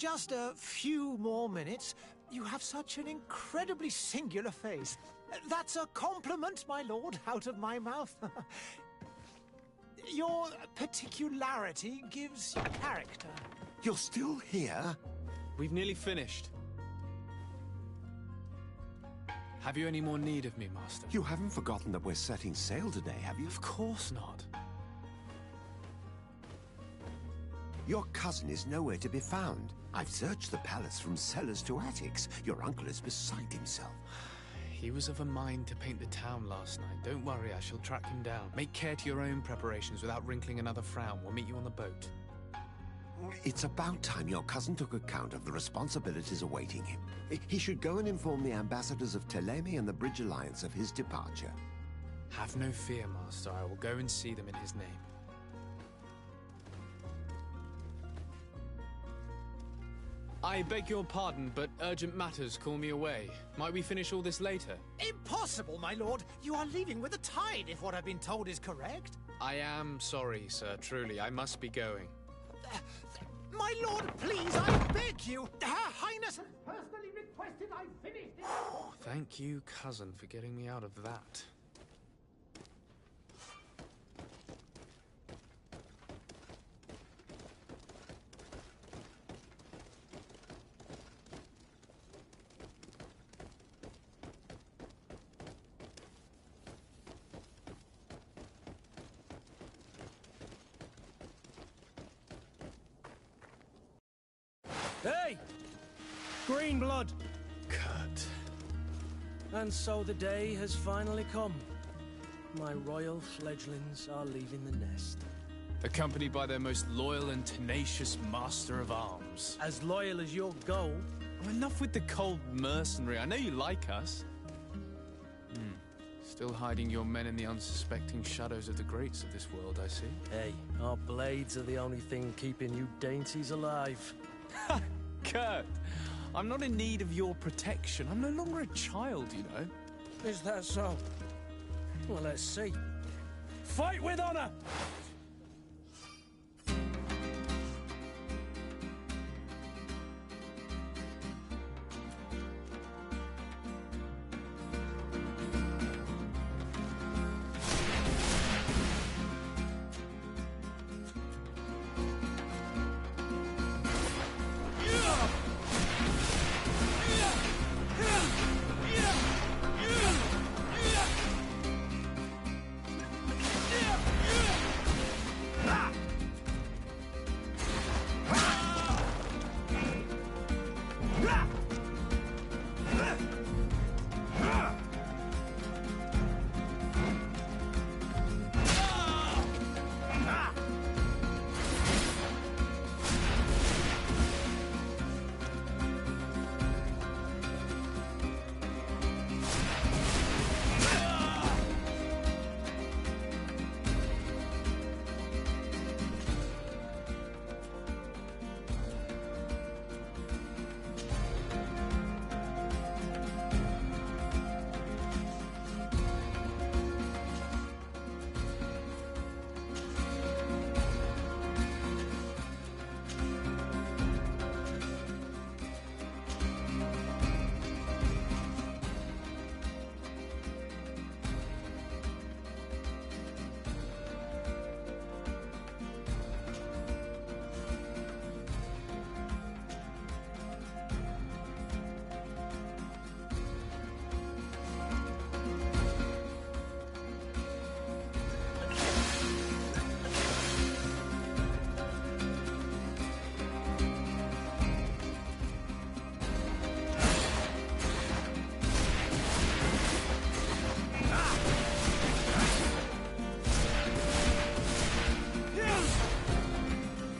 just a few more minutes. You have such an incredibly singular face. That's a compliment, my lord, out of my mouth. Your particularity gives you character. You're still here? We've nearly finished. Have you any more need of me, Master? You haven't forgotten that we're setting sail today, have you? Of course not. Your cousin is nowhere to be found. I've searched the palace from cellars to attics. Your uncle is beside himself. He was of a mind to paint the town last night. Don't worry, I shall track him down. Make care to your own preparations without wrinkling another frown. We'll meet you on the boat. It's about time your cousin took account of the responsibilities awaiting him. He should go and inform the ambassadors of Telemi and the Bridge Alliance of his departure. Have no fear, Master. I will go and see them in his name. I beg your pardon, but urgent matters call me away. Might we finish all this later? Impossible, my lord. You are leaving with the tide, if what I've been told is correct. I am sorry, sir. Truly, I must be going. My lord, please, I beg you. Her Highness has personally requested I finish this. Thank you, cousin, for getting me out of that. Hey! Green blood! Kurt. And so the day has finally come. My royal fledglings are leaving the nest. Accompanied by their most loyal and tenacious master of arms. As loyal as your gold. Oh, enough with the cold mercenary. I know you like us. Still hiding your men in the unsuspecting shadows of the greats of this world, I see. Hey, our blades are the only thing keeping you dainties alive. Kurt, I'm not in need of your protection. I'm no longer a child, you know. Is that so? Well, let's see. Fight with honor!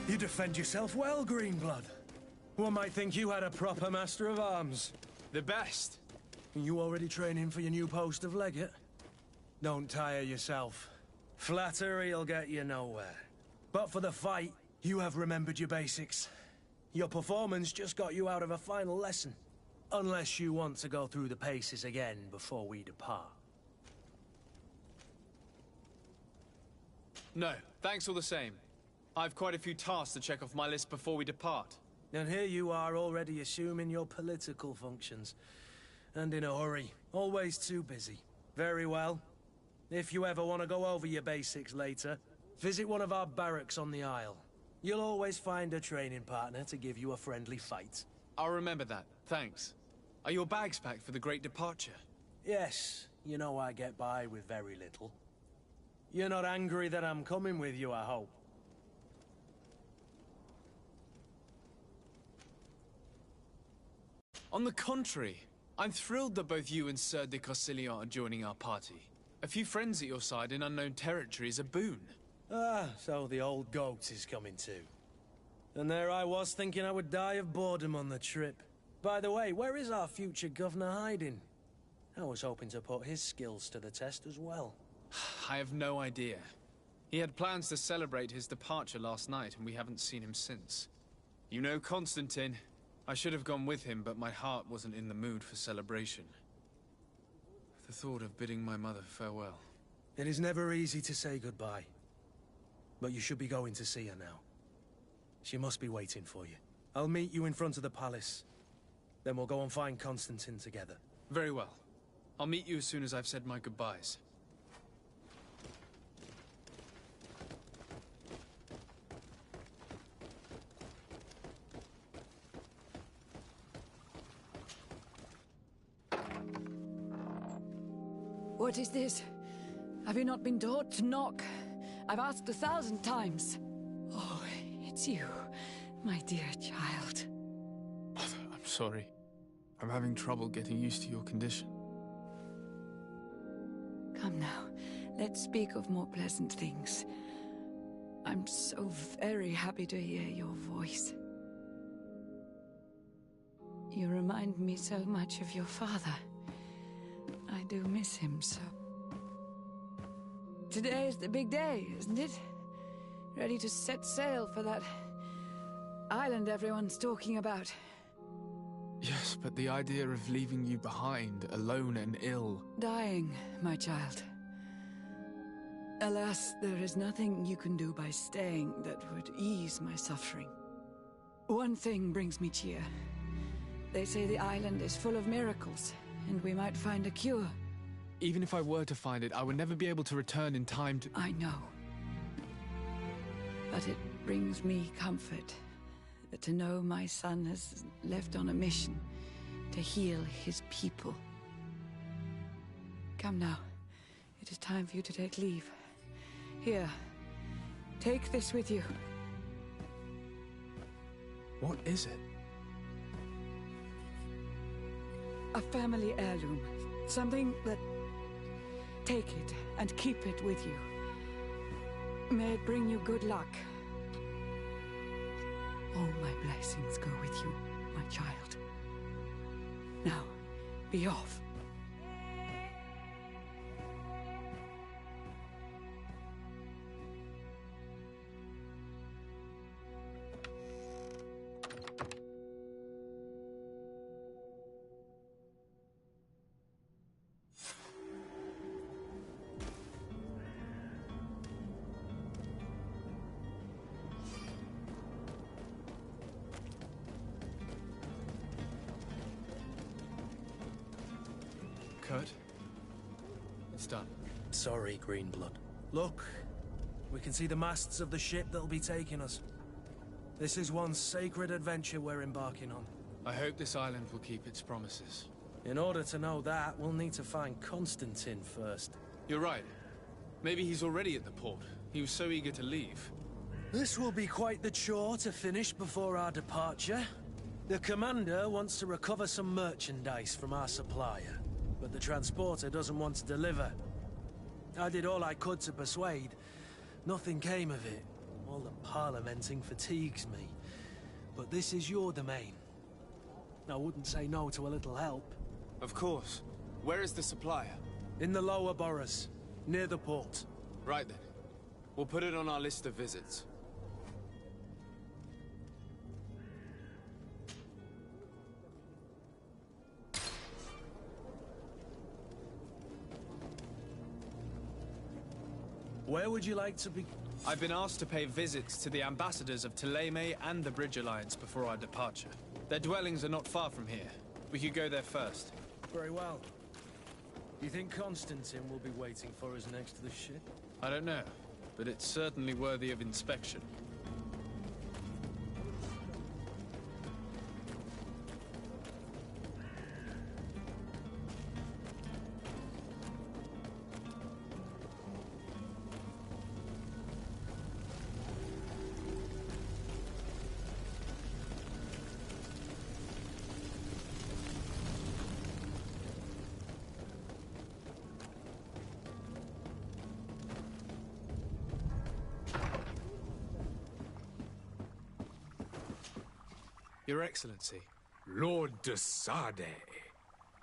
You defend yourself well, Greenblood. One might think you had a proper master of arms. The best. You already training for your new post of legate? Don't tire yourself. Flattery'll get you nowhere. But for the fight, you have remembered your basics. Your performance just got you out of a final lesson. Unless you want to go through the paces again before we depart. No, thanks all the same. I've quite a few tasks to check off my list before we depart. And here you are already assuming your political functions. And in a hurry. Always too busy. Very well. If you ever want to go over your basics later, visit one of our barracks on the Isle. You'll always find a training partner to give you a friendly fight. I'll remember that, thanks. Are your bags packed for the great departure? Yes, you know I get by with very little. You're not angry that I'm coming with you, I hope. On the contrary, I'm thrilled that both you and Sir de Cossillon are joining our party. A few friends at your side in unknown territory is a boon. Ah, so the old goat is coming too. And there I was thinking I would die of boredom on the trip. By the way, where is our future governor hiding? I was hoping to put his skills to the test as well. I have no idea. He had plans to celebrate his departure last night, and we haven't seen him since. You know Constantine. I should have gone with him, but my heart wasn't in the mood for celebration. The thought of bidding my mother farewell. It is never easy to say goodbye. But you should be going to see her now. She must be waiting for you. I'll meet you in front of the palace. Then we'll go and find Constantine together. Very well. I'll meet you as soon as I've said my goodbyes. What is this? Have you not been taught to knock? I've asked 1,000 times. Oh, it's you, my dear child. I'm sorry. I'm having trouble getting used to your condition. Come now, let's speak of more pleasant things. I'm so very happy to hear your voice. You remind me so much of your father. I do miss him so. Today is the big day, isn't it? Ready to set sail for that island everyone's talking about. Yes, but the idea of leaving you behind, alone and ill... Dying, my child. Alas, there is nothing you can do by staying that would ease my suffering. One thing brings me cheer. They say the island is full of miracles, and we might find a cure. Even if I were to find it, I would never be able to return in time to... I know. But it brings me comfort to know my son has left on a mission to heal his people. Come now. It is time for you to take leave. Here, take this with you. What is it? A family heirloom. Something that... Take it and keep it with you. May it bring you good luck. All my blessings go with you, my child. Now, be off. Kurt? It's done. Sorry, Greenblood. Look, we can see the masts of the ship that'll be taking us. This is one sacred adventure we're embarking on. I hope this island will keep its promises. In order to know that, we'll need to find Constantine first. You're right. Maybe he's already at the port. He was so eager to leave. This will be quite the chore to finish before our departure. The commander wants to recover some merchandise from our supplier, but the transporter doesn't want to deliver. I did all I could to persuade. Nothing came of it. All the parliamenting fatigues me. But this is your domain. I wouldn't say no to a little help. Of course. Where is the supplier? In the lower boroughs, near the port. Right then. We'll put it on our list of visits. Where would you like to be? I've been asked to pay visits to the ambassadors of Thélème and the Bridge Alliance before our departure. Their dwellings are not far from here. We could go there first. Very well. Do you think Constantine will be waiting for us next to the ship? I don't know, but it's certainly worthy of inspection. Your Excellency. Lord de Sade,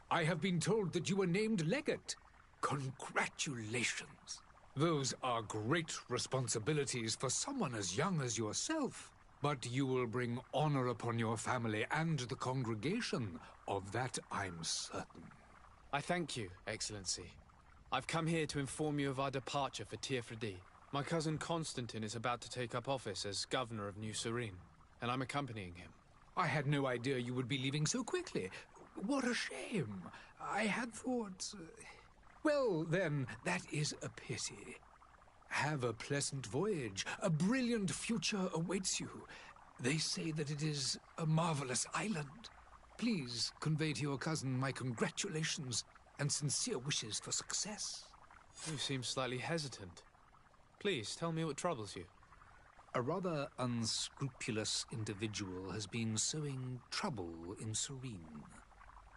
I have been told that you were named legate. Congratulations. Those are great responsibilities for someone as young as yourself. But you will bring honor upon your family and the congregation. Of that I'm certain. I thank you, Excellency. I've come here to inform you of our departure for Tirfredi. My cousin Constantine is about to take up office as governor of New Serene, and I'm accompanying him. I had no idea you would be leaving so quickly. What a shame. I had thought... Well, then, that is a pity. Have a pleasant voyage. A brilliant future awaits you. They say that it is a marvelous island. Please convey to your cousin my congratulations and sincere wishes for success. You seem slightly hesitant. Please, tell me what troubles you. A rather unscrupulous individual has been sowing trouble in Serene.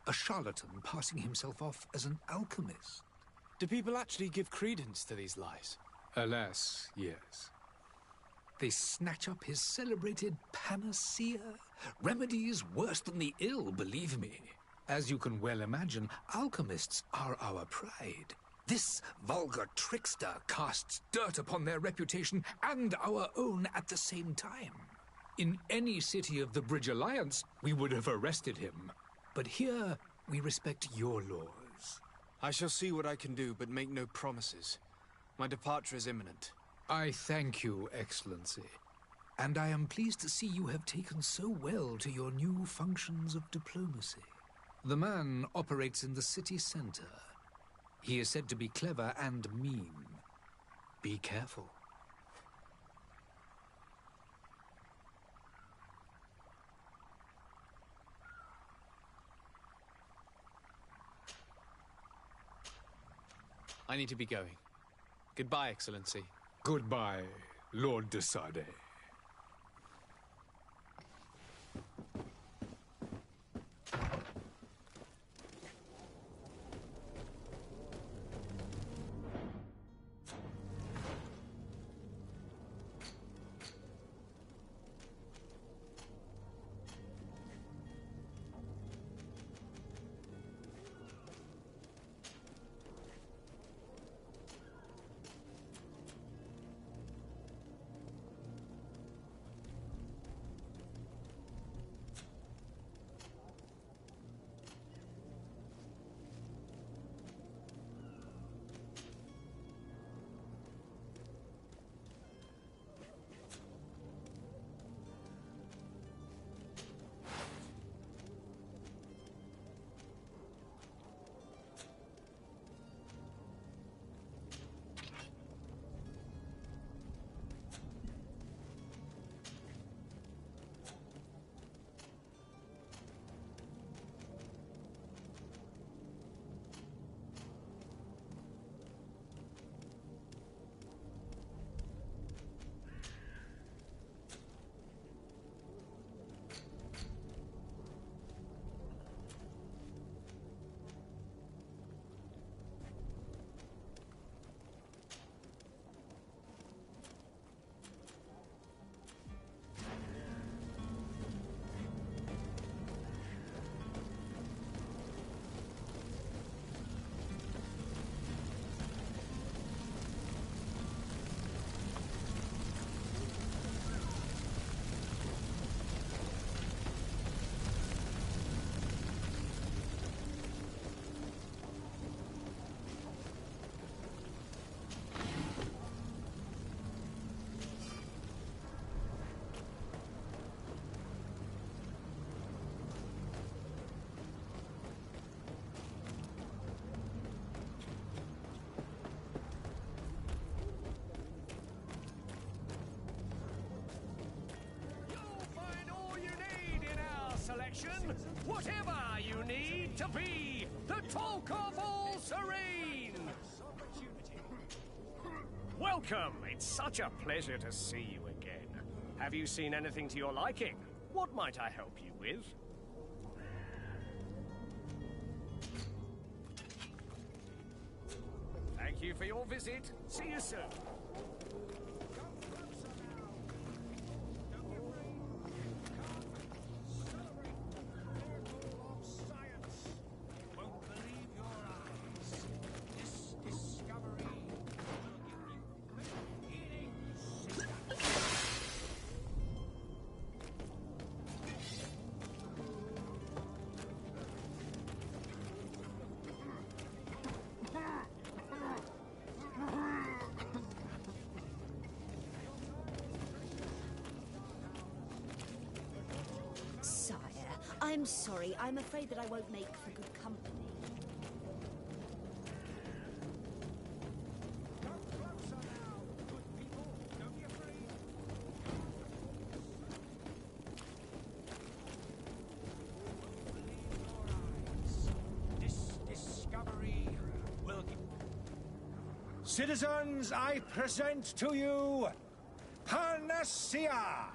A charlatan passing himself off as an alchemist. Do people actually give credence to these lies? Alas, yes. They snatch up his celebrated panacea. Remedies worse than the ill, believe me. As you can well imagine, alchemists are our pride. This vulgar trickster casts dirt upon their reputation and our own at the same time. In any city of the Bridge Alliance, we would have arrested him. But here, we respect your laws. I shall see what I can do, but make no promises. My departure is imminent. I thank you, Excellency. And I am pleased to see you have taken so well to your new functions of diplomacy. The man operates in the city center. He is said to be clever and mean. Be careful. I need to be going. Goodbye, Excellency. Goodbye, Lord de Sade. Whatever you need to be the talk of all serene! Welcome! It's such a pleasure to see you again. Have you seen anything to your liking? What might I help you with? Thank you for your visit. See you soon. I'm sorry. I'm afraid that I won't make for good company. Citizens, I present to you Panacea,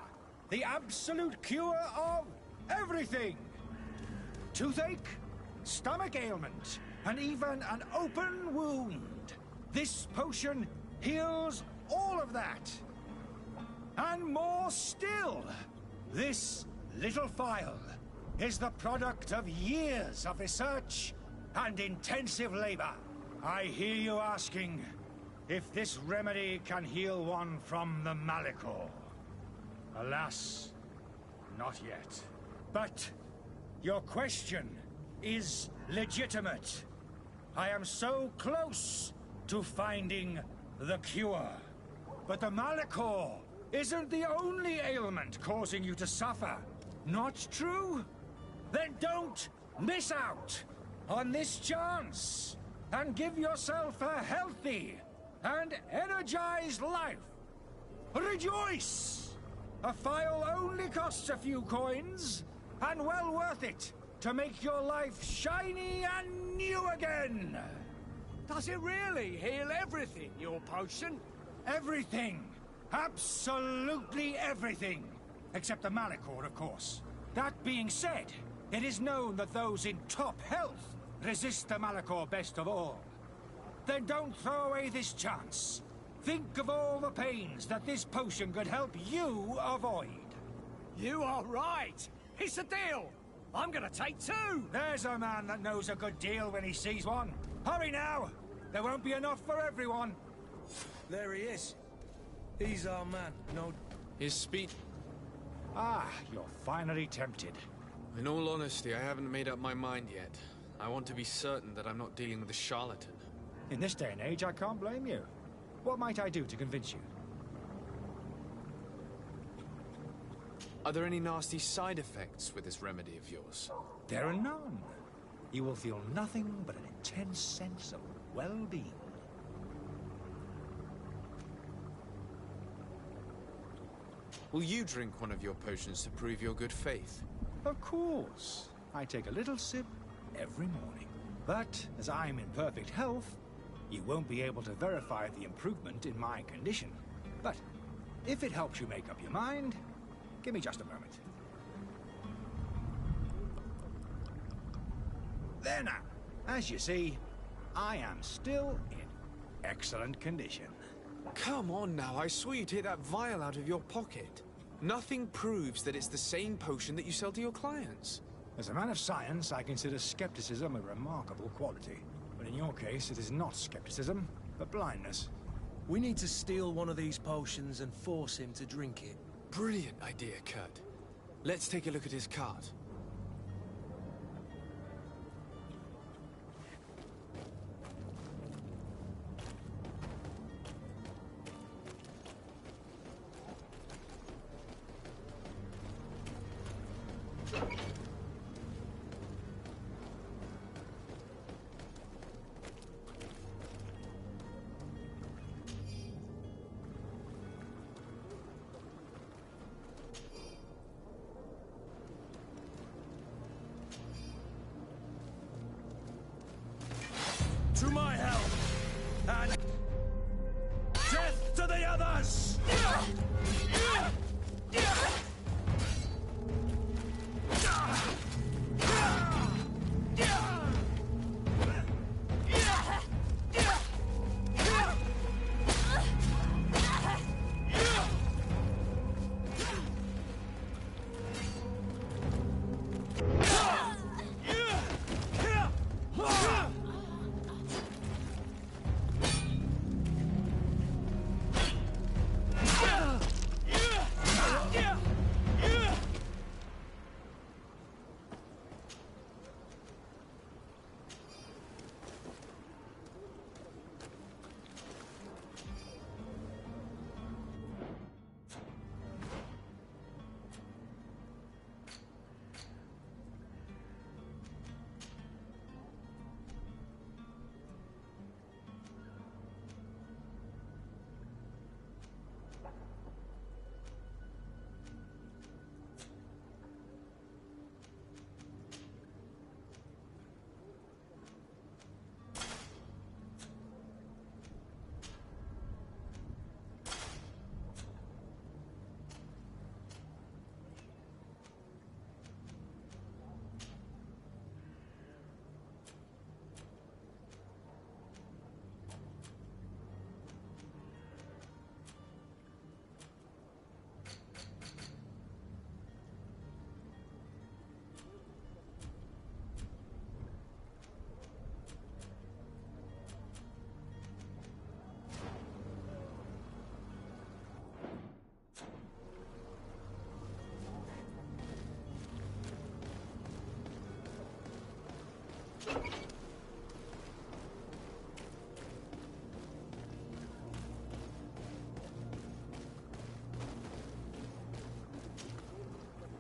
the absolute cure of everything. Toothache, stomach ailment, and even an open wound. This potion heals all of that. And more still. This little phial is the product of years of research and intensive labor. I hear you asking if this remedy can heal one from the Malachor. Alas, not yet. But your question is legitimate. I am so close to finding the cure. But the Malachor isn't the only ailment causing you to suffer. Not true? Then don't miss out on this chance and give yourself a healthy and energized life. Rejoice! A phial only costs a few coins, and well worth it to make your life shiny and new again. Does it really heal everything, your potion? Everything. Absolutely everything. Except the Malachor, of course. That being said, it is known that those in top health resist the Malachor best of all. Then don't throw away this chance. Think of all the pains that this potion could help you avoid. You are right. It's a deal. I'm gonna take two. There's a man that knows a good deal when he sees one. Hurry now. There won't be enough for everyone. There he is. He's our man. No... His speech... Ah, you're finally tempted. In all honesty, I haven't made up my mind yet. I want to be certain that I'm not dealing with a charlatan. In this day and age, I can't blame you. What might I do to convince you? Are there any nasty side effects with this remedy of yours? There are none. You will feel nothing but an intense sense of well-being. Will you drink one of your potions to prove your good faith? Of course. I take a little sip every morning. But as I'm in perfect health, you won't be able to verify the improvement in my condition. But if it helps you make up your mind, give me just a moment. There now. As you see, I am still in excellent condition. Come on now, I swear you take that vial out of your pocket. Nothing proves that it's the same potion that you sell to your clients. As a man of science, I consider skepticism a remarkable quality. But in your case, it is not skepticism, but blindness. We need to steal one of these potions and force him to drink it. Brilliant idea, Kurt. Let's take a look at his cart.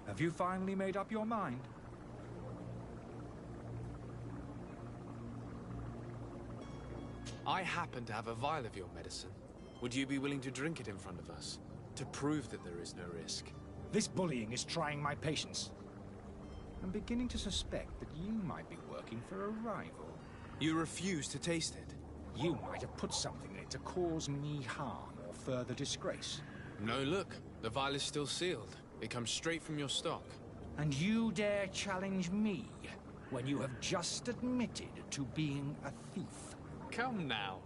Have you finally made up your mind? I happen to have a vial of your medicine. Would you be willing to drink it in front of us? To prove that there is no risk? This bullying is trying my patience. I'm beginning to suspect that you might be working for a rival. You refuse to taste it? You might have put something in it to cause me harm or further disgrace. No, look. The vial is still sealed. It comes straight from your stock. And you dare challenge me when you have just admitted to being a thief? Come now.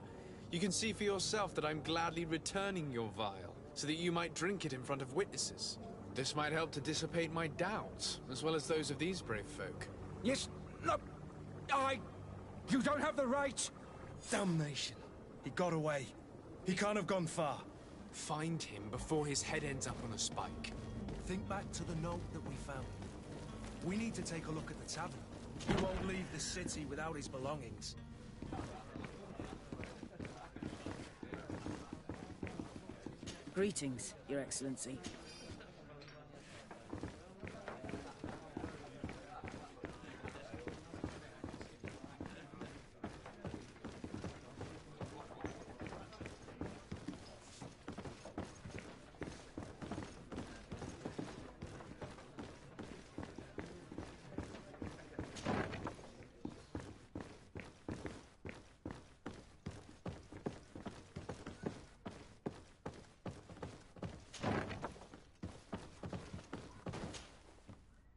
You can see for yourself that I'm gladly returning your vial, so that you might drink it in front of witnesses. This might help to dissipate my doubts, as well as those of these brave folk. Yes, no, You don't have the right! Damnation. He got away. He can't have gone far. Find him before his head ends up on a spike. Think back to the note that we found. We need to take a look at the tavern. He won't leave the city without his belongings. Greetings, Your Excellency.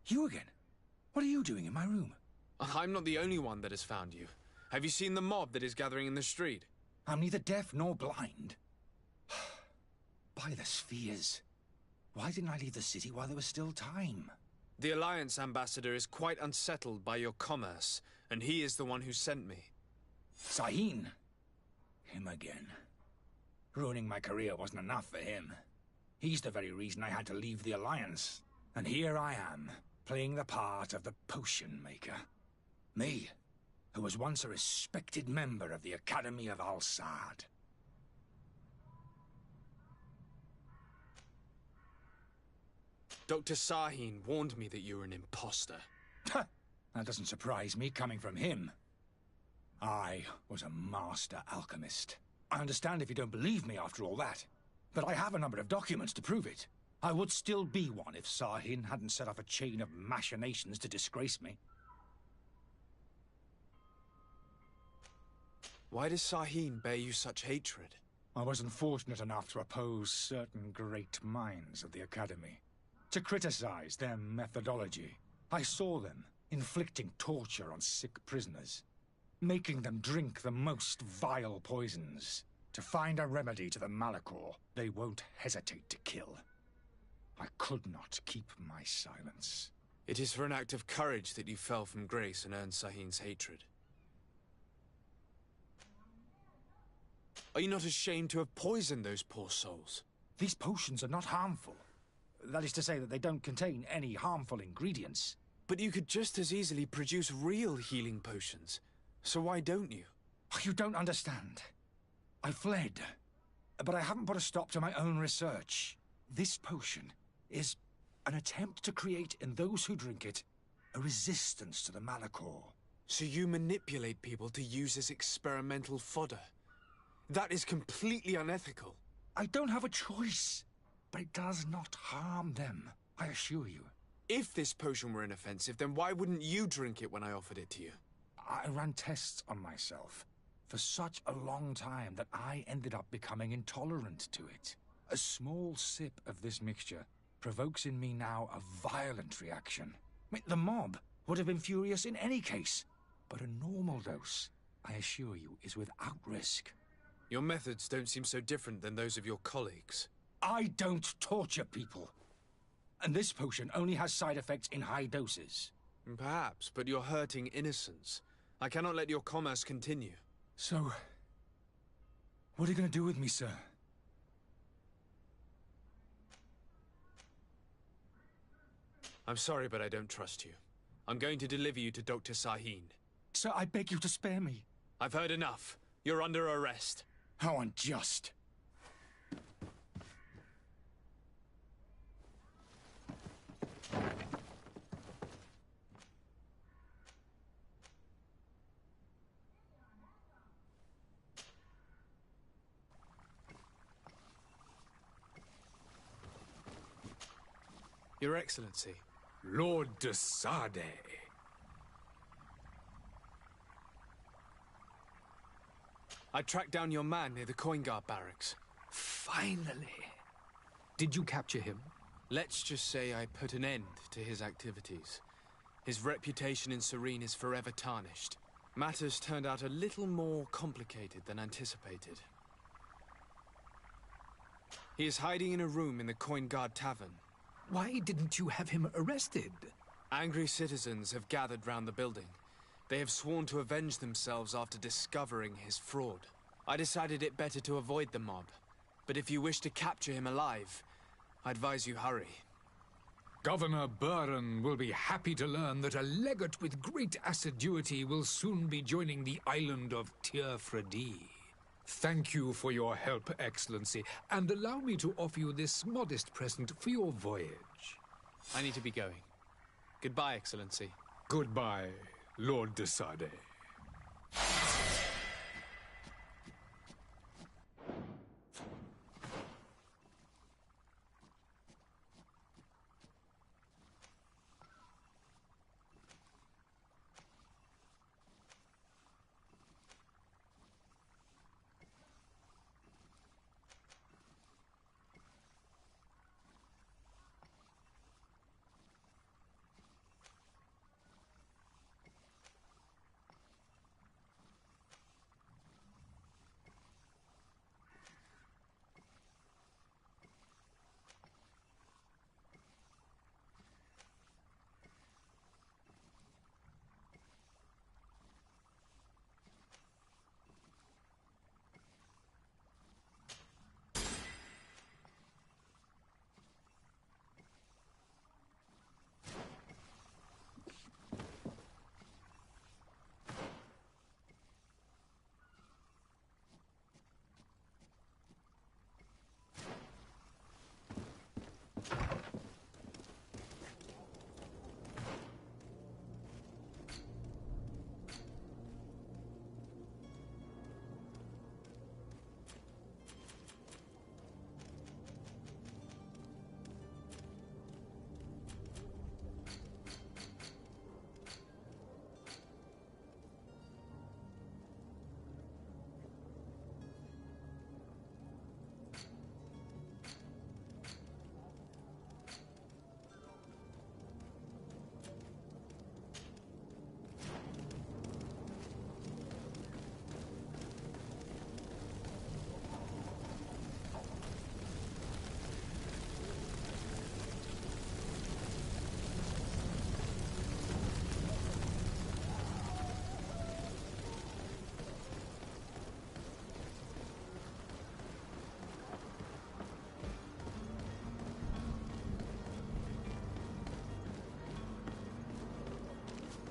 You again? What are you doing in my room? I'm not the only one that has found you. Have you seen the mob that is gathering in the street? I'm neither deaf nor blind. By the spheres. Why didn't I leave the city while there was still time? The Alliance ambassador is quite unsettled by your commerce, and he is the one who sent me. Sahin. Him again. Ruining my career wasn't enough for him. He's the very reason I had to leave the Alliance. And here I am, playing the part of the potion maker. Me, who was once a respected member of the Academy of Al-Saad. Dr. Sahin warned me that you were an imposter. That doesn't surprise me, coming from him. I was a master alchemist. I understand if you don't believe me after all that, but I have a number of documents to prove it. I would still be one if Sahin hadn't set off a chain of machinations to disgrace me. Why does Sahin bear you such hatred? I wasn't fortunate enough to oppose certain great minds of the Academy. To criticize their methodology. I saw them inflicting torture on sick prisoners. Making them drink the most vile poisons. To find a remedy to the Malachor they won't hesitate to kill. I could not keep my silence. It is for an act of courage that you fell from grace and earned Sahin's hatred. Are you not ashamed to have poisoned those poor souls? These potions are not harmful. That is to say that they don't contain any harmful ingredients. But you could just as easily produce real healing potions. So why don't you? You don't understand. I fled. But I haven't put a stop to my own research. This potion is an attempt to create in those who drink it a resistance to the Malachor. So you manipulate people to use as experimental fodder? That is completely unethical. I don't have a choice, but it does not harm them, I assure you. If this potion were inoffensive, then why wouldn't you drink it when I offered it to you? I ran tests on myself for such a long time that I ended up becoming intolerant to it. A small sip of this mixture provokes in me now a violent reaction. The mob would have been furious in any case, but a normal dose, I assure you, is without risk. Your methods don't seem so different than those of your colleagues. I don't torture people. And this potion only has side effects in high doses. Perhaps, but you're hurting innocents. I cannot let your commerce continue. So, what are you going to do with me, sir? I'm sorry, but I don't trust you. I'm going to deliver you to Dr. Sahin. Sir, I beg you to spare me. I've heard enough. You're under arrest. How unjust. Your Excellency. Lord de Sade. I tracked down your man near the Coin Guard barracks. Finally. Did you capture him? Let's just say I put an end to his activities. His reputation in Serene is forever tarnished. Matters turned out a little more complicated than anticipated. He is hiding in a room in the Coin Guard Tavern. Why didn't you have him arrested? Angry citizens have gathered round the building. They have sworn to avenge themselves after discovering his fraud. I decided it better to avoid the mob. But if you wish to capture him alive, I advise you hurry. Governor Buren will be happy to learn that a legate with great assiduity will soon be joining the island of Tierfredi. Thank you for your help, Excellency, and allow me to offer you this modest present for your voyage. I need to be going. Goodbye, Excellency. Goodbye, Lord de Sade.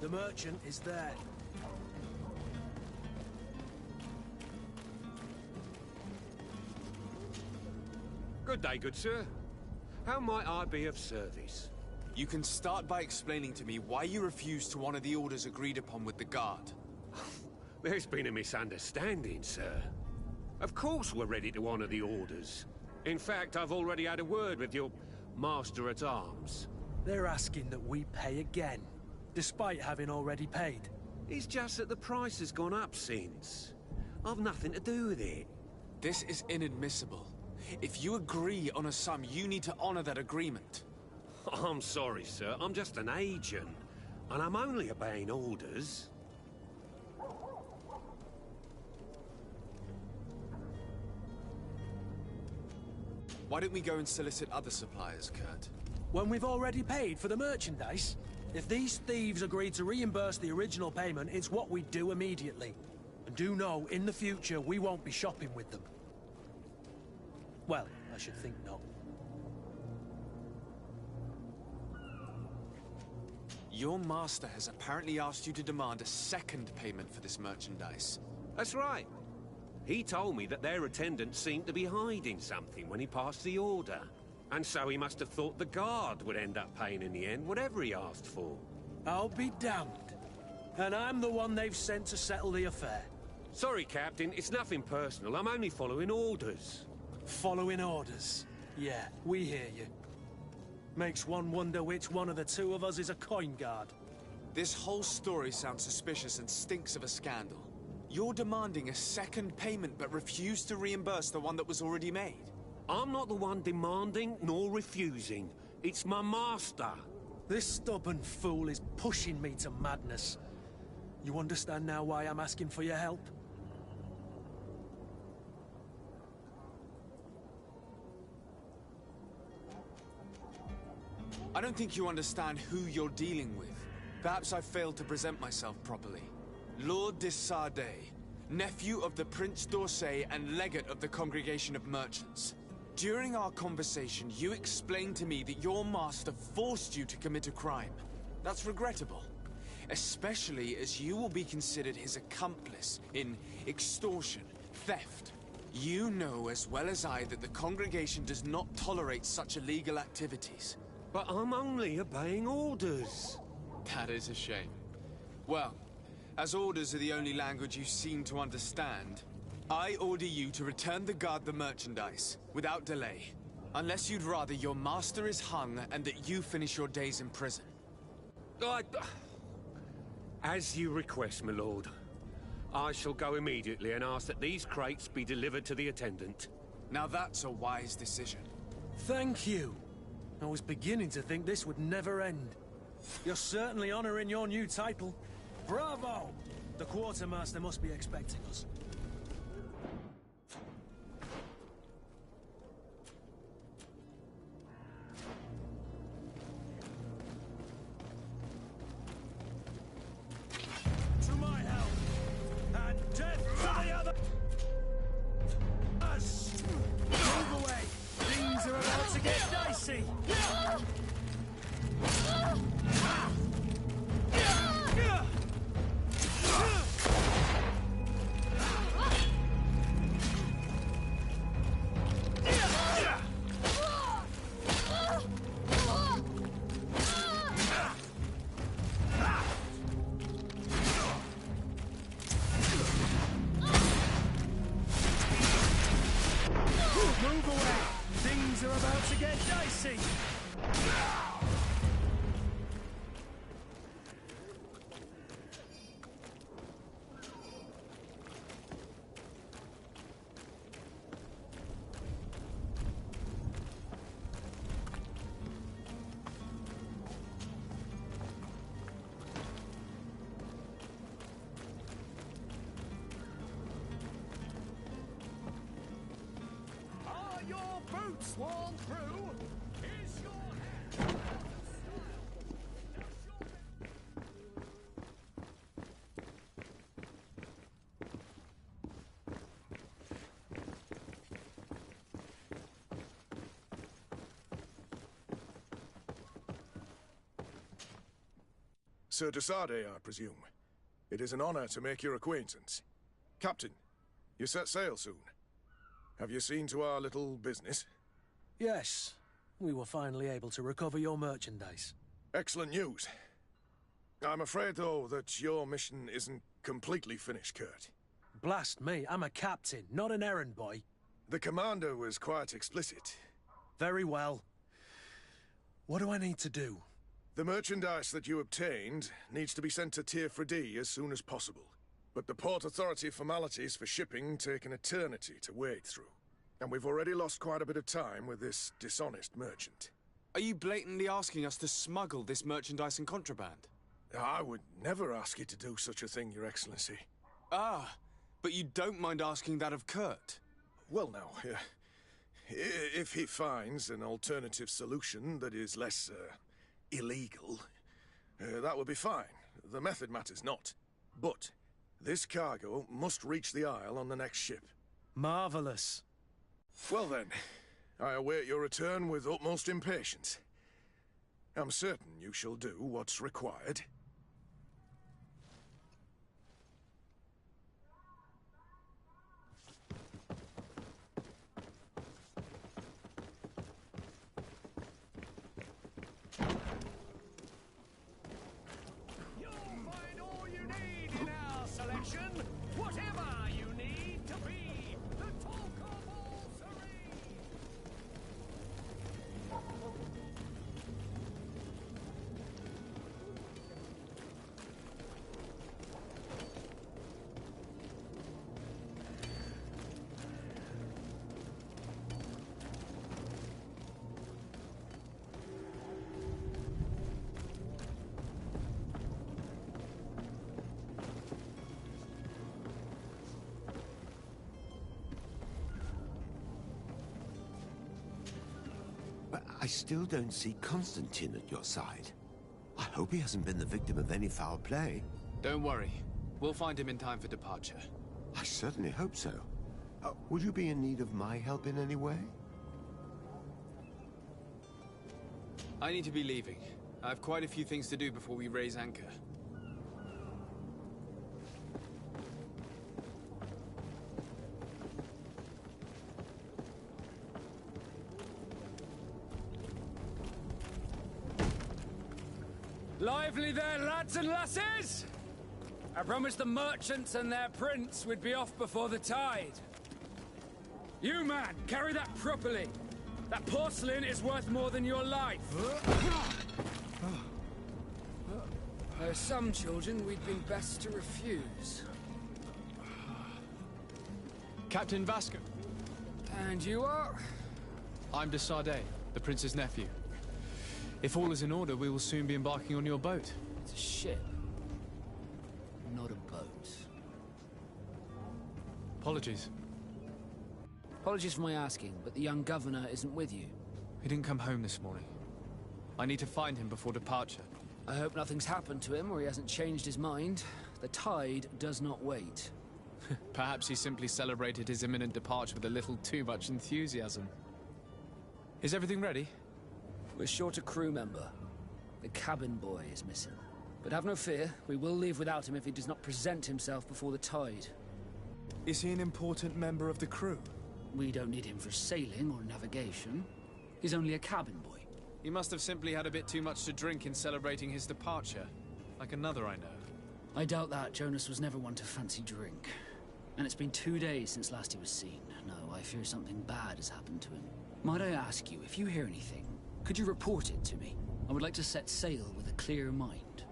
The merchant is there. Good day, good sir. How might I be of service? You can start by explaining to me why you refused to honor the orders agreed upon with the guard. There's been a misunderstanding, sir. Of course we're ready to honor the orders. In fact, I've already had a word with your master-at-arms. They're asking that we pay again, despite having already paid. It's just that the price has gone up since. I've nothing to do with it. This is inadmissible. If you agree on a sum, you need to honor that agreement. I'm sorry, sir. I'm just an agent. And I'm only obeying orders. Why don't we go and solicit other suppliers, Kurt? When we've already paid for the merchandise? If these thieves agree to reimburse the original payment, it's what we do immediately. And do know, in the future, we won't be shopping with them. Well, I should think not. Your master has apparently asked you to demand a second payment for this merchandise. That's right. He told me that their attendant seemed to be hiding something when he passed the order. And so he must have thought the guard would end up paying in the end, whatever he asked for. I'll be damned. And I'm the one they've sent to settle the affair. Sorry, Captain, it's nothing personal. I'm only following orders. Following orders? Yeah, we hear you. Makes one wonder which one of the two of us is a coin guard. This whole story sounds suspicious and stinks of a scandal. You're demanding a second payment but refuse to reimburse the one that was already made. I'm not the one demanding nor refusing. It's my master. This stubborn fool is pushing me to madness. You understand now why I'm asking for your help? I don't think you understand who you're dealing with. Perhaps I failed to present myself properly. Lord de Sardet, nephew of the Prince d'Orsay and legate of the Congregation of Merchants. During our conversation, you explained to me that your master forced you to commit a crime. That's regrettable, especially as you will be considered his accomplice in extortion, theft. You know as well as I that the Congregation does not tolerate such illegal activities. But I'm only obeying orders. That is a shame. Well, as orders are the only language you seem to understand, I order you to return the guard the merchandise, without delay. Unless you'd rather your master is hung and that you finish your days in prison. As you request, my lord. I shall go immediately and ask that these crates be delivered to the attendant. Now that's a wise decision. Thank you. I was beginning to think this would never end. You're certainly honoring your new title. Bravo! The quartermaster must be expecting us. To my help! And death to the other! Us! Move away! Things are about to get dicey! Move away! Things are about to get dicey! Are your boots worn through? Is your hand... Sir de Sardet, I presume. It is an honor to make your acquaintance. Captain, you set sail soon. Have you seen to our little business? Yes. We were finally able to recover your merchandise. Excellent news. I'm afraid, though, that your mission isn't completely finished, Kurt. Blast me, I'm a captain, not an errand boy. The commander was quite explicit. Very well. What do I need to do? The merchandise that you obtained needs to be sent to Tier D as soon as possible. But the Port Authority formalities for shipping take an eternity to wade through. And we've already lost quite a bit of time with this dishonest merchant. Are you blatantly asking us to smuggle this merchandise and contraband? I would never ask you to do such a thing, Your Excellency. Ah, but you don't mind asking that of Kurt? Well now, if he finds an alternative solution that is less, illegal, that would be fine. The method matters not. But this cargo must reach the Isle on the next ship. Marvelous. Well then, I await your return with utmost impatience. I'm certain you shall do what's required. You'll find all you need in our selection. Whatever you need to be the talk of all Serene. But I still don't see Constantine at your side. I hope he hasn't been the victim of any foul play. Don't worry. We'll find him in time for departure. I certainly hope so. Would you be in need of my help in any way? I need to be leaving. I have quite a few things to do before we raise anchor. Lively there, lads and lasses! I promised the merchants and their prince we'd be off before the tide. You, man, carry that properly. That porcelain is worth more than your life. There are some children we'd been best to refuse. Captain Vasco. And you are? I'm de Sardet, the prince's nephew. If all is in order, we will soon be embarking on your boat. It's a ship, not a boat. Apologies. Apologies for my asking, but the young governor isn't with you. He didn't come home this morning. I need to find him before departure. I hope nothing's happened to him or he hasn't changed his mind. The tide does not wait. Perhaps he simply celebrated his imminent departure with a little too much enthusiasm. Is everything ready? We're short a crew member. The cabin boy is missing. But have no fear, we will leave without him if he does not present himself before the tide. Is he an important member of the crew? We don't need him for sailing or navigation. He's only a cabin boy. He must have simply had a bit too much to drink in celebrating his departure. Like another I know. I doubt that. Jonas was never one to fancy drink. And it's been 2 days since last he was seen. No, I fear something bad has happened to him. Might I ask you, if you hear anything, could you report it to me? I would like to set sail with a clear mind.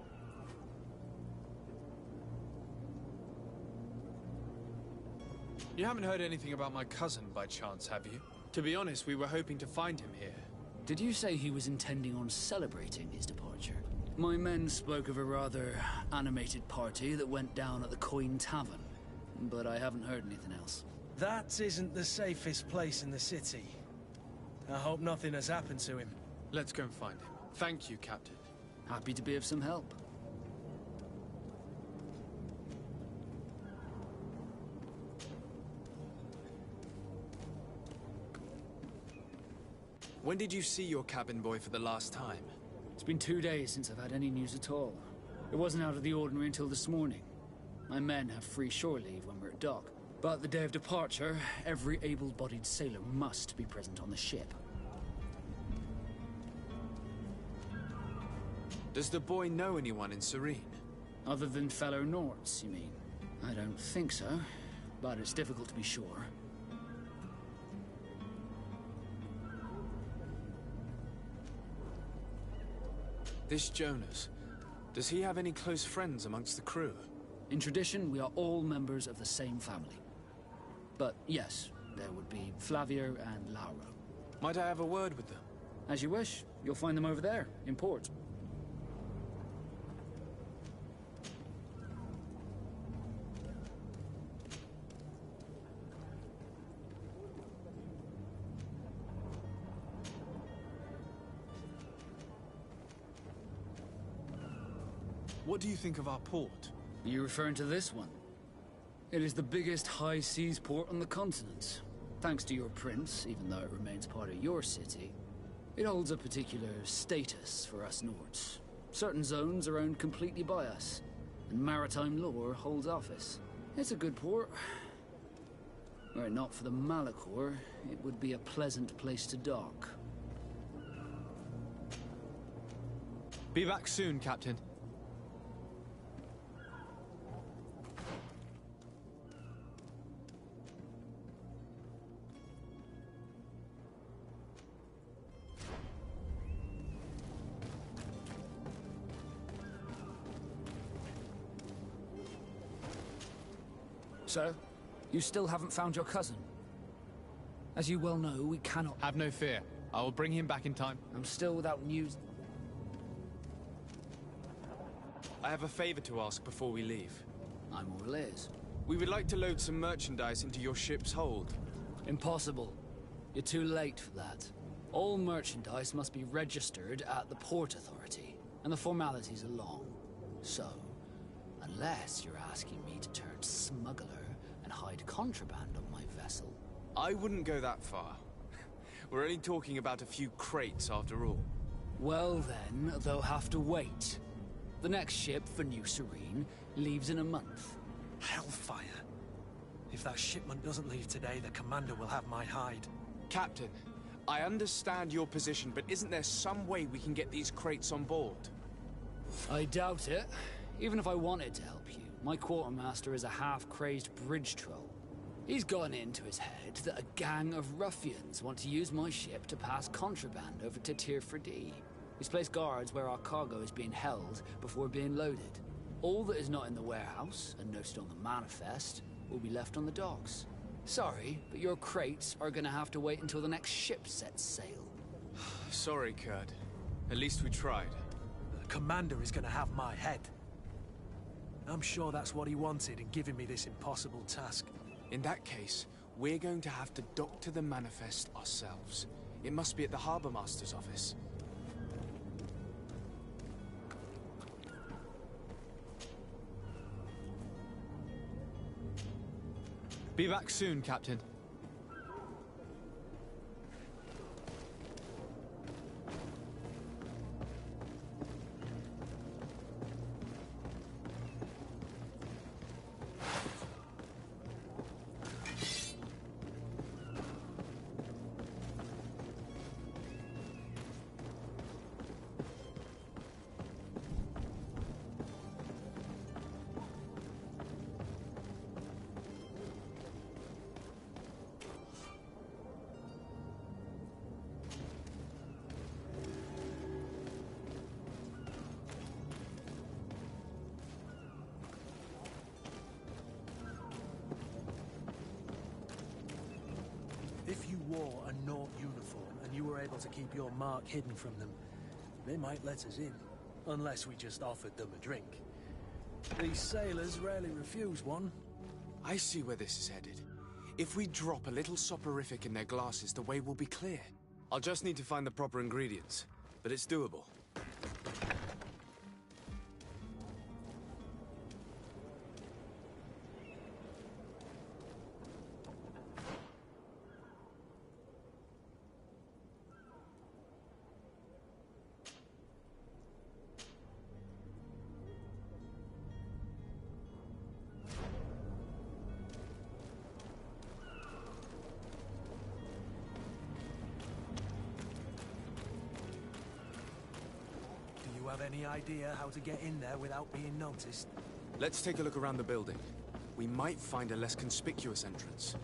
You haven't heard anything about my cousin by chance, have you? To be honest, we were hoping to find him here. Did you say he was intending on celebrating his departure? My men spoke of a rather animated party that went down at the Coin Tavern, but I haven't heard anything else. That isn't the safest place in the city. I hope nothing has happened to him. Let's go and find him. Thank you, Captain. Happy to be of some help. When did you see your cabin boy for the last time? It's been 2 days since I've had any news at all. It wasn't out of the ordinary until this morning. My men have free shore leave when we're at dock. But the day of departure, every able-bodied sailor must be present on the ship. Does the boy know anyone in Serene? Other than fellow Nords, you mean? I don't think so, but it's difficult to be sure. This Jonas, does he have any close friends amongst the crew? In tradition, we are all members of the same family. But yes, there would be Flavio and Lauro. Might I have a word with them? As you wish. You'll find them over there, in port. What do you think of our port? Are you referring to this one? It is the biggest high seas port on the continent. Thanks to your prince, even though it remains part of your city. It holds a particular status for us Nords. Certain zones are owned completely by us, and maritime law holds office. It's a good port. Were it not for the Malachor, it would be a pleasant place to dock. Be back soon, Captain. So, you still haven't found your cousin? As you well know, we cannot... Have no fear. I will bring him back in time. I'm still without news... I have a favor to ask before we leave. I'm all ears. We would like to load some merchandise into your ship's hold. Impossible. You're too late for that. All merchandise must be registered at the Port Authority, and the formalities are long. So, unless you're asking me to turn smuggler and hide contraband on my vessel... I wouldn't go that far. We're only talking about a few crates after all. Well then, they'll have to wait. The next ship for New Serene leaves in a month. Hellfire. If that shipment doesn't leave today, the commander will have my hide. Captain, I understand your position, but isn't there some way we can get these crates on board? I doubt it. Even if I wanted to help you, my quartermaster is a half-crazed bridge troll. He's gotten into his head that a gang of ruffians want to use my ship to pass contraband over to Tier 4D. He's placed guards where our cargo is being held before being loaded. All that is not in the warehouse, and noted on the manifest, will be left on the docks. Sorry, but your crates are gonna have to wait until the next ship sets sail. Sorry, Kurt. At least we tried. The commander is gonna have my head. I'm sure that's what he wanted in giving me this impossible task. In that case, we're going to have to dock to the manifest ourselves. It must be at the Harbour Master's office. Be back soon, Captain. If you wore a Nort uniform and you were able to keep your mark hidden from them, they might let us in. Unless we just offered them a drink. These sailors rarely refuse one. I see where this is headed. If we drop a little soporific in their glasses, the way will be clear. I'll just need to find the proper ingredients, but it's doable. Do you have any idea how to get in there without being noticed? Let's take a look around the building. We might find a less conspicuous entrance.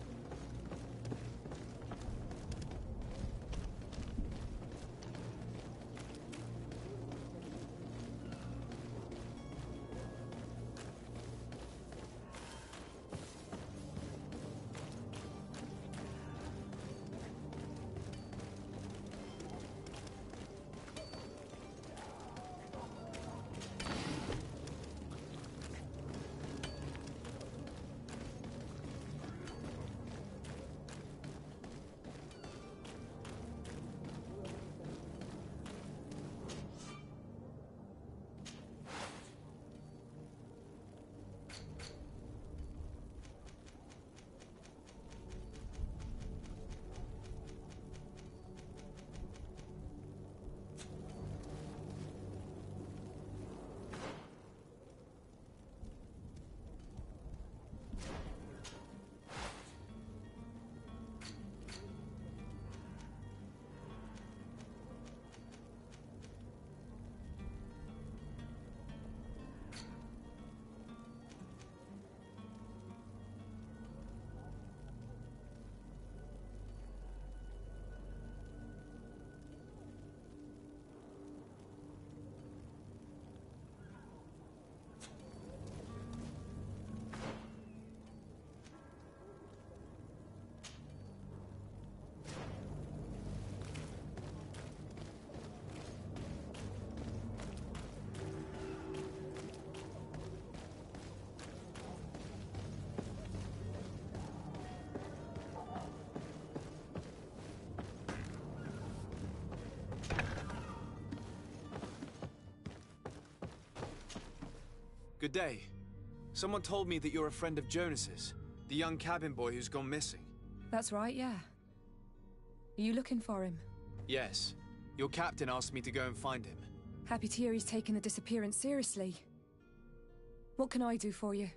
Good day. Someone told me that you're a friend of Jonas's, the young cabin boy who's gone missing. That's right, yeah. Are you looking for him? Yes. Your captain asked me to go and find him. Happy to hear he's taken the disappearance seriously. What can I do for you?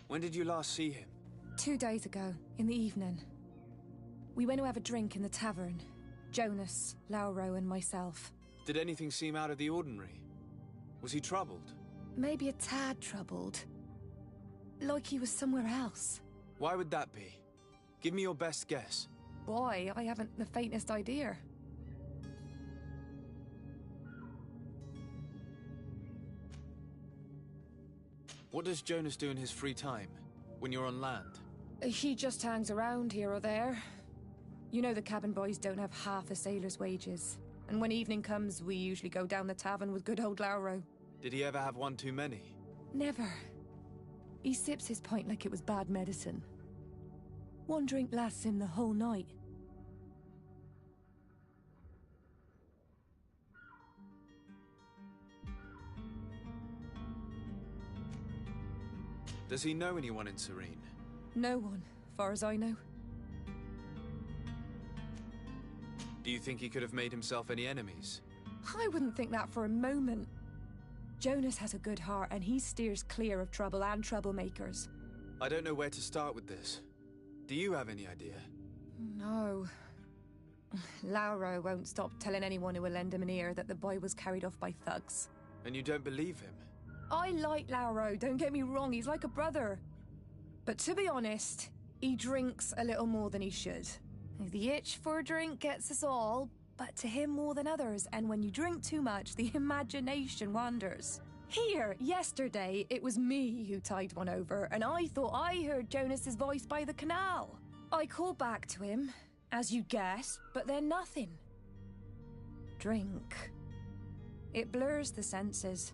When did you last see him? 2 days ago, in the evening. We went to have a drink in the tavern. Jonas, Lauro, and myself. Did anything seem out of the ordinary? Was he troubled? Maybe a tad troubled. Like he was somewhere else. Why would that be? Give me your best guess. Boy, I haven't the faintest idea. What does Jonas do in his free time, when you're on land? He just hangs around here or there. You know the cabin boys don't have half a sailor's wages. And when evening comes, we usually go down the tavern with good old Lauro. Did he ever have one too many? Never. He sips his pint like it was bad medicine. One drink lasts him the whole night. Does he know anyone in Serene? No one, far as I know. Do you think he could have made himself any enemies? I wouldn't think that for a moment. Jonas has a good heart and he steers clear of trouble and troublemakers. I don't know where to start with this. Do you have any idea? No. Lauro won't stop telling anyone who will lend him an ear that the boy was carried off by thugs. And you don't believe him? I like Lauro, don't get me wrong, he's like a brother. But to be honest, he drinks a little more than he should. The itch for a drink gets us all, but to him more than others, and when you drink too much, the imagination wanders. Here, yesterday, it was me who tied one over, and I thought I heard Jonas's voice by the canal. I called back to him, as you'd guess, but then nothing. Drink. It blurs the senses.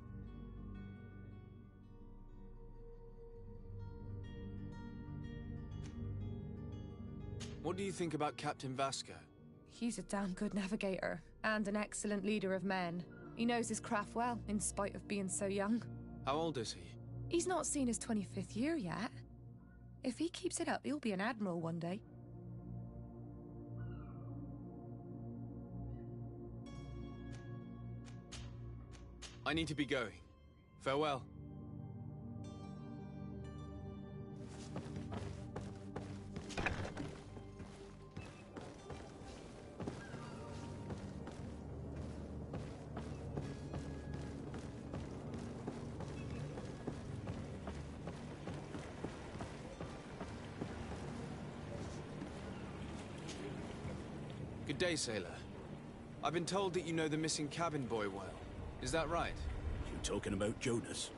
What do you think about Captain Vasco? He's a damn good navigator, and an excellent leader of men. He knows his craft well, in spite of being so young. How old is he? He's not seen his 25th year yet. If he keeps it up, he'll be an admiral one day. I need to be going. Farewell. Good day, sailor. I've been told that you know the missing cabin boy well. Is that right? You talking about Jonas?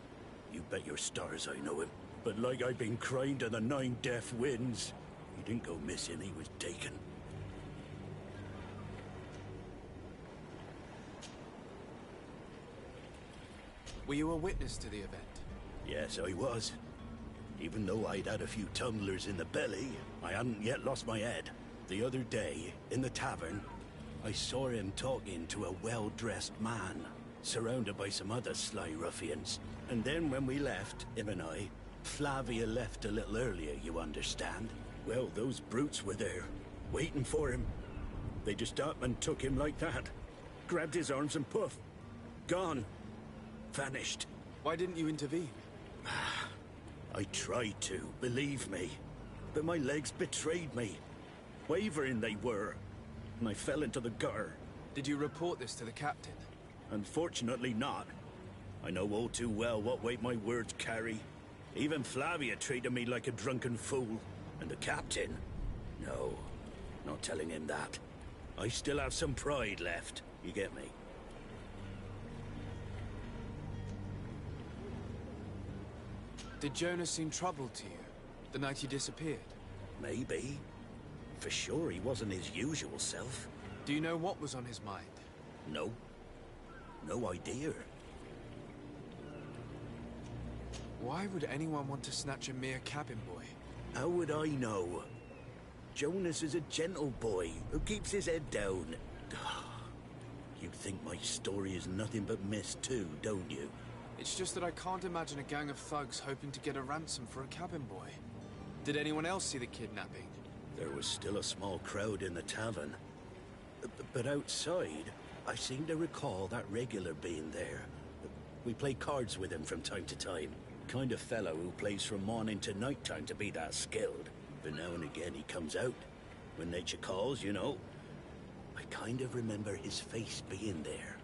You bet your stars I know him. But like I've been crying to the 9 deaf winds, he didn't go missing, he was taken. Were you a witness to the event? Yes, I was. Even though I'd had a few tumblers in the belly, I hadn't yet lost my head. The other day, in the tavern, I saw him talking to a well-dressed man, surrounded by some other sly ruffians. And then when we left, him and I, Flavia left a little earlier, you understand? Well, those brutes were there, waiting for him. They just up and took him like that. Grabbed his arms and poof. Gone. Vanished. Why didn't you intervene? I tried to, believe me. But my legs betrayed me. Wavering they were, and I fell into the gutter. Did you report this to the captain? Unfortunately not. I know all too well what weight my words carry. Even Flavia treated me like a drunken fool. And the captain? No, not telling him that. I still have some pride left, you get me? Did Jonas seem troubled to you, the night he disappeared? Maybe. For sure he wasn't his usual self. Do you know what was on his mind? No. No idea. Why would anyone want to snatch a mere cabin boy? How would I know? Jonas is a gentle boy who keeps his head down. You think my story is nothing but mist too, don't you? It's just that I can't imagine a gang of thugs hoping to get a ransom for a cabin boy. Did anyone else see the kidnapping? There was still a small crowd in the tavern. But outside, I seem to recall that regular being there. We play cards with him from time to time. Kind of fellow who plays from morning to night time to be that skilled. But now and again he comes out. When nature calls, you know. I kind of remember his face being there.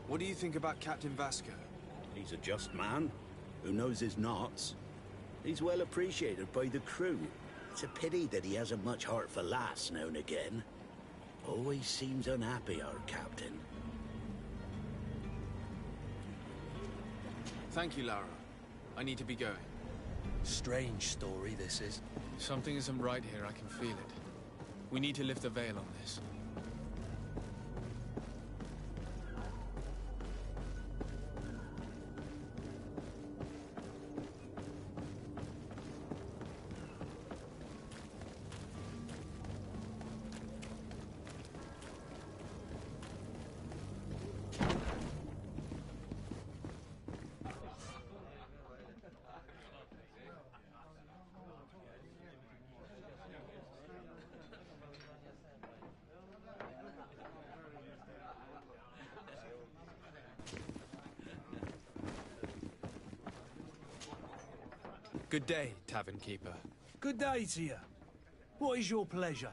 What do you think about Captain Vasco? He's a just man who knows his knots. He's well appreciated by the crew. It's a pity that he hasn't much heart for laughs now and again. Always seems unhappy, our captain. Thank you, Lara. I need to be going. Strange story, this is. Something isn't right here, I can feel it. We need to lift the veil on this. Good day, Tavern Keeper. Good day to you. What is your pleasure?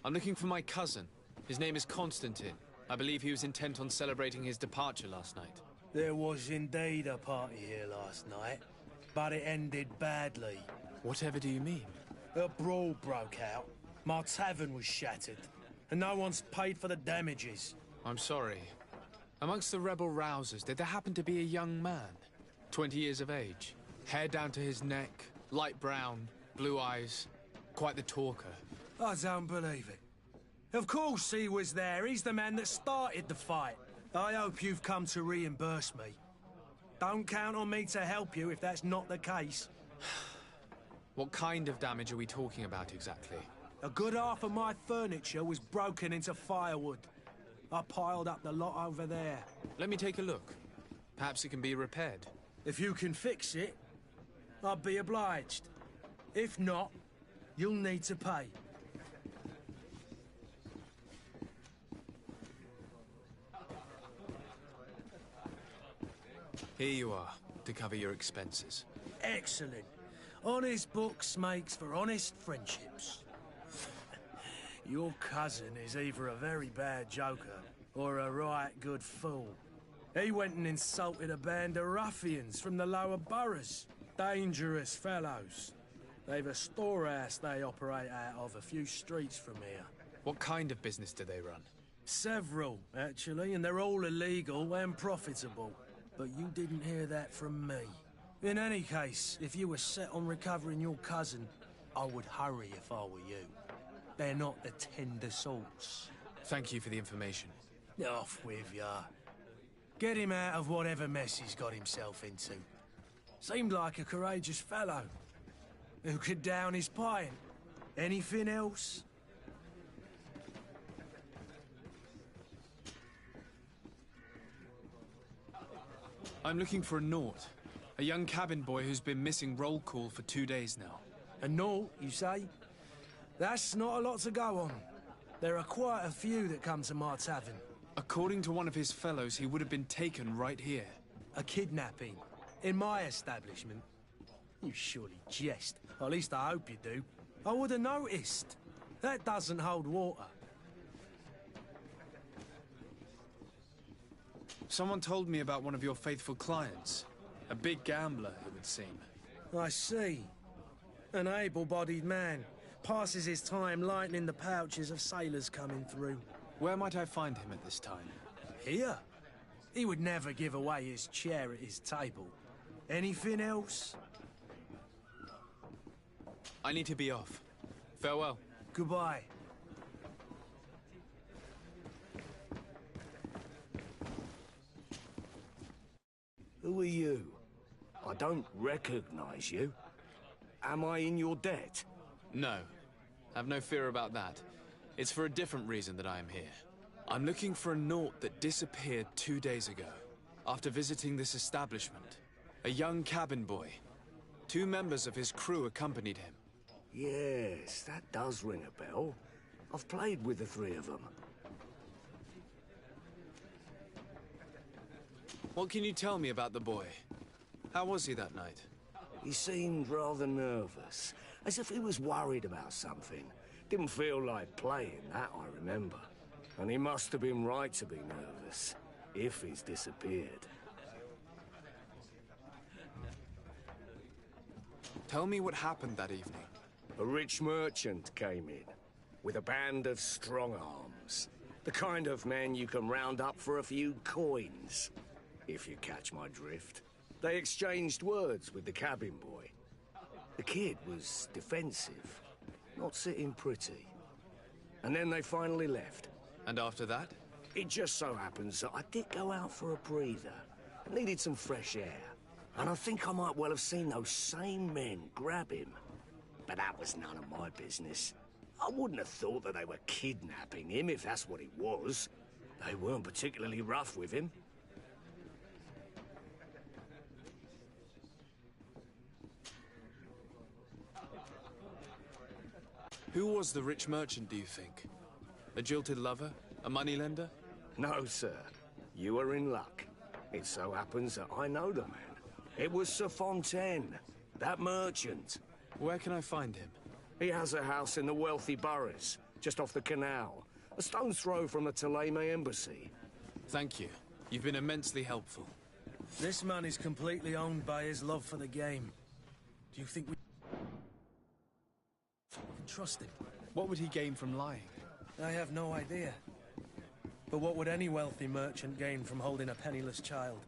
I'm looking for my cousin. His name is Constantine. I believe he was intent on celebrating his departure last night. There was indeed a party here last night, but it ended badly. Whatever do you mean? A brawl broke out. My tavern was shattered, and no one's paid for the damages. I'm sorry. Amongst the rebel rousers, did there happen to be a young man? 20 years of age. Hair down to his neck, light brown, blue eyes. Quite the talker. I don't believe it. Of course he was there. He's the man that started the fight. I hope you've come to reimburse me. Don't count on me to help you if that's not the case. What kind of damage are we talking about exactly? A good half of my furniture was broken into firewood. I piled up the lot over there. Let me take a look. Perhaps it can be repaired. If you can fix it, I'd be obliged. If not, you'll need to pay. Here you are, to cover your expenses. Excellent. Honest books makes for honest friendships. Your cousin is either a very bad joker or a right good fool. He went and insulted a band of ruffians from the lower boroughs. Dangerous fellows. They've a storehouse they operate out of a few streets from here. What kind of business do they run? Several, actually, and they're all illegal and profitable. But you didn't hear that from me. In any case, if you were set on recovering your cousin, I would hurry if I were you. They're not the tender sorts. Thank you for the information. Off with ya. Get him out of whatever mess he's got himself into. Seemed like a courageous fellow. Who could down his pint. Anything else? I'm looking for a Naut. A young cabin boy who's been missing roll call for 2 days now. A Naut, you say? That's not a lot to go on. There are quite a few that come to my tavern. According to one of his fellows, he would have been taken right here. A kidnapping? In my establishment? You surely jest. Or at least I hope you do. I would have noticed. That doesn't hold water. Someone told me about one of your faithful clients. A big gambler, it would seem. I see. An able-bodied man. Passes his time lightening the pouches of sailors coming through. Where might I find him at this time? Here? He would never give away his chair at his table. Anything else? I need to be off. Farewell. Goodbye. Who are you? I don't recognize you. Am I in your debt? No. Have no fear about that. It's for a different reason that I am here. I'm looking for a Naut that disappeared 2 days ago, after visiting this establishment. A young cabin boy. 2 members of his crew accompanied him. Yes, that does ring a bell. I've played with the 3 of them. What can you tell me about the boy? How was he that night? He seemed rather nervous, as if he was worried about something. Didn't feel like playing, that I remember. And he must have been right to be nervous, if he's disappeared. Tell me what happened that evening. A rich merchant came in, with a band of strong-arms. The kind of men you can round up for a few coins, if you catch my drift. They exchanged words with the cabin boy. The kid was defensive, not sitting pretty. And then they finally left. And after that? It just so happens that I did go out for a breather. I needed some fresh air. And I think I might well have seen those same men grab him. But that was none of my business. I wouldn't have thought that they were kidnapping him, if that's what it was. They weren't particularly rough with him. Who was the rich merchant, do you think? A jilted lover? A moneylender? No, sir. You are in luck. It so happens that I know the man. It was Sir Fontaine, that merchant. Where can I find him? He has a house in the wealthy boroughs, just off the canal. A stone's throw from the Thélème embassy. Thank you. You've been immensely helpful. This man is completely owned by his love for the game. Do you think we can trust him? What would he gain from lying? I have no idea. But what would any wealthy merchant gain from holding a penniless child?